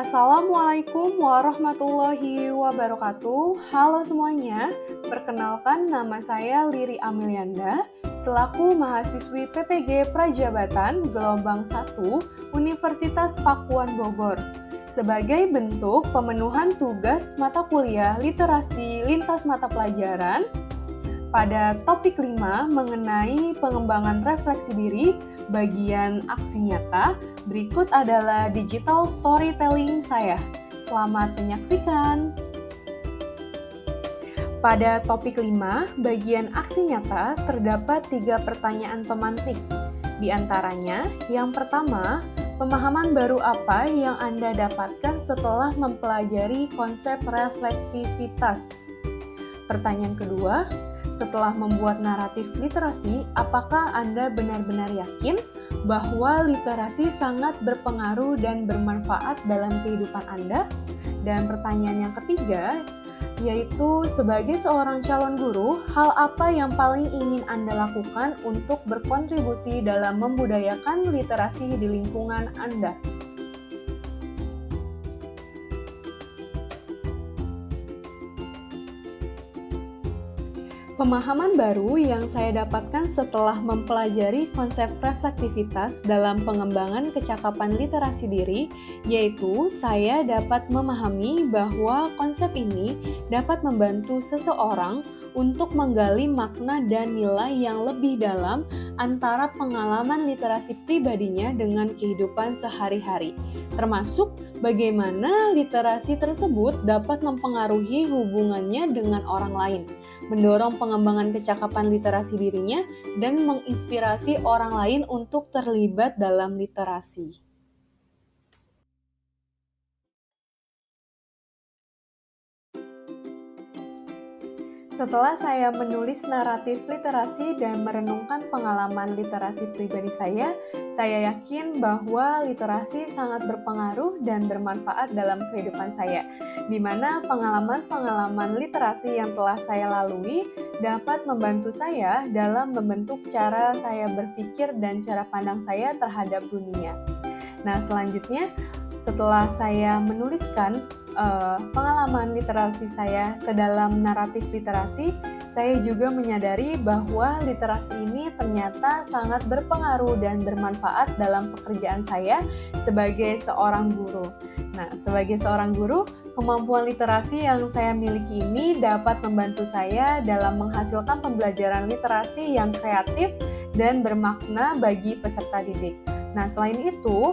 Assalamualaikum warahmatullahi wabarakatuh. Halo semuanya, perkenalkan nama saya Liri Amelianda, selaku mahasiswi PPG Prajabatan Gelombang 1 Universitas Pakuan Bogor. Sebagai bentuk pemenuhan tugas mata kuliah literasi lintas mata pelajaran, pada topik 5 mengenai pengembangan refleksi diri, bagian aksi nyata, berikut adalah digital storytelling saya. Selamat menyaksikan. Pada topik 5, bagian aksi nyata, terdapat 3 pertanyaan pemantik. Di antaranya, yang pertama, pemahaman baru apa yang Anda dapatkan setelah mempelajari konsep reflektivitas? Pertanyaan kedua, setelah membuat naratif literasi, apakah Anda benar-benar yakin bahwa literasi sangat berpengaruh dan bermanfaat dalam kehidupan Anda? Dan pertanyaan yang ketiga, yaitu sebagai seorang calon guru, hal apa yang paling ingin Anda lakukan untuk berkontribusi dalam membudayakan literasi di lingkungan Anda? Pemahaman baru yang saya dapatkan setelah mempelajari konsep reflektivitas dalam pengembangan kecakapan literasi diri, yaitu saya dapat memahami bahwa konsep ini dapat membantu seseorang untuk menggali makna dan nilai yang lebih dalam antara pengalaman literasi pribadinya dengan kehidupan sehari-hari, termasuk bagaimana literasi tersebut dapat mempengaruhi hubungannya dengan orang lain, mendorong pengembangan kecakapan literasi dirinya, dan menginspirasi orang lain untuk terlibat dalam literasi. Setelah saya menulis naratif literasi dan merenungkan pengalaman literasi pribadi saya yakin bahwa literasi sangat berpengaruh dan bermanfaat dalam kehidupan saya, di mana pengalaman-pengalaman literasi yang telah saya lalui dapat membantu saya dalam membentuk cara saya berpikir dan cara pandang saya terhadap dunia. Nah, selanjutnya, setelah saya menuliskan pengalaman literasi saya ke dalam naratif literasi, saya juga menyadari bahwa literasi ini ternyata sangat berpengaruh dan bermanfaat dalam pekerjaan saya sebagai seorang guru. Nah, sebagai seorang guru, kemampuan literasi yang saya miliki ini dapat membantu saya dalam menghasilkan pembelajaran literasi yang kreatif dan bermakna bagi peserta didik. Nah, selain itu,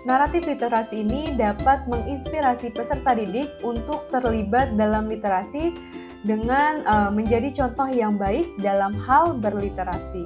naratif literasi ini dapat menginspirasi peserta didik untuk terlibat dalam literasi dengan menjadi contoh yang baik dalam hal berliterasi.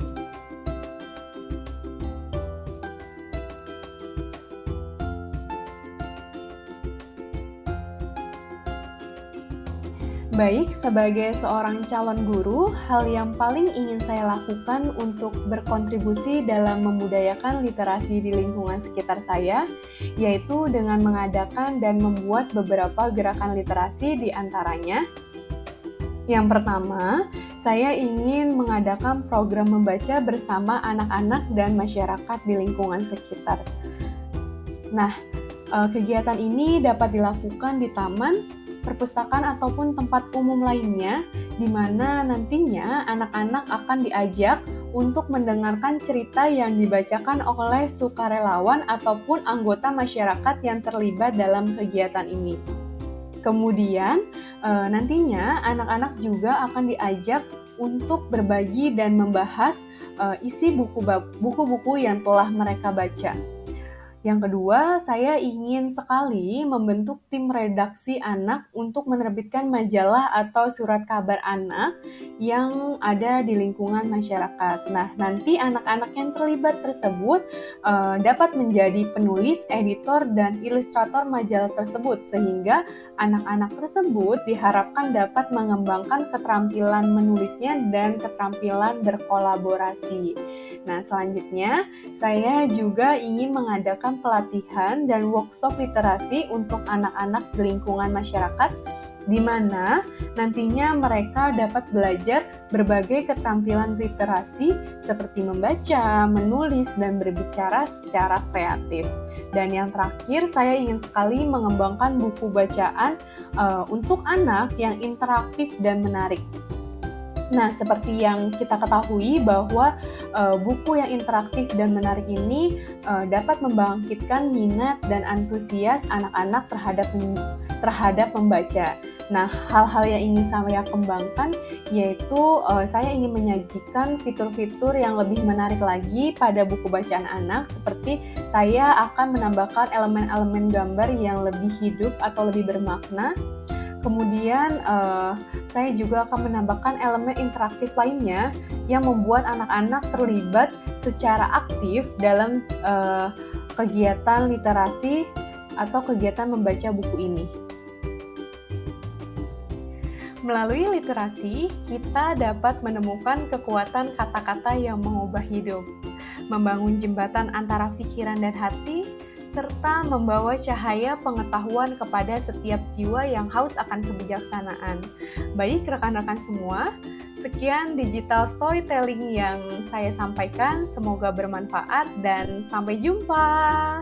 Baik, sebagai seorang calon guru, hal yang paling ingin saya lakukan untuk berkontribusi dalam membudayakan literasi di lingkungan sekitar saya, yaitu dengan mengadakan dan membuat beberapa gerakan literasi di antaranya. Yang pertama, saya ingin mengadakan program membaca bersama anak-anak dan masyarakat di lingkungan sekitar. Nah, kegiatan ini dapat dilakukan di taman, perpustakaan ataupun tempat umum lainnya, di mana nantinya anak-anak akan diajak untuk mendengarkan cerita yang dibacakan oleh sukarelawan ataupun anggota masyarakat yang terlibat dalam kegiatan ini. Kemudian, nantinya anak-anak juga akan diajak untuk berbagi dan membahas isi buku-buku yang telah mereka baca. Yang kedua, saya ingin sekali membentuk tim redaksi anak untuk menerbitkan majalah atau surat kabar anak yang ada di lingkungan masyarakat. Nah, nanti anak-anak yang terlibat tersebut dapat menjadi penulis, editor, dan ilustrator majalah tersebut, sehingga anak-anak tersebut diharapkan dapat mengembangkan keterampilan menulisnya dan keterampilan berkolaborasi. Nah, selanjutnya, saya juga ingin mengadakan mengadakan pelatihan dan workshop literasi untuk anak-anak di lingkungan masyarakat, di mana nantinya mereka dapat belajar berbagai keterampilan literasi seperti membaca, menulis, dan berbicara secara kreatif. Dan yang terakhir, saya ingin sekali mengembangkan buku bacaan untuk anak yang interaktif dan menarik. Nah, seperti yang kita ketahui bahwa buku yang interaktif dan menarik ini dapat membangkitkan minat dan antusias anak-anak terhadap membaca. Nah, hal-hal yang ingin saya kembangkan yaitu saya ingin menyajikan fitur-fitur yang lebih menarik lagi pada buku bacaan anak, seperti saya akan menambahkan elemen-elemen gambar yang lebih hidup atau lebih bermakna. Kemudian saya juga akan menambahkan elemen interaktif lainnya yang membuat anak-anak terlibat secara aktif dalam kegiatan literasi atau kegiatan membaca buku ini. Melalui literasi, kita dapat menemukan kekuatan kata-kata yang mengubah hidup, membangun jembatan antara pikiran dan hati, serta membawa cahaya pengetahuan kepada setiap jiwa yang haus akan kebijaksanaan. Baik rekan-rekan semua, sekian digital storytelling yang saya sampaikan, semoga bermanfaat dan sampai jumpa.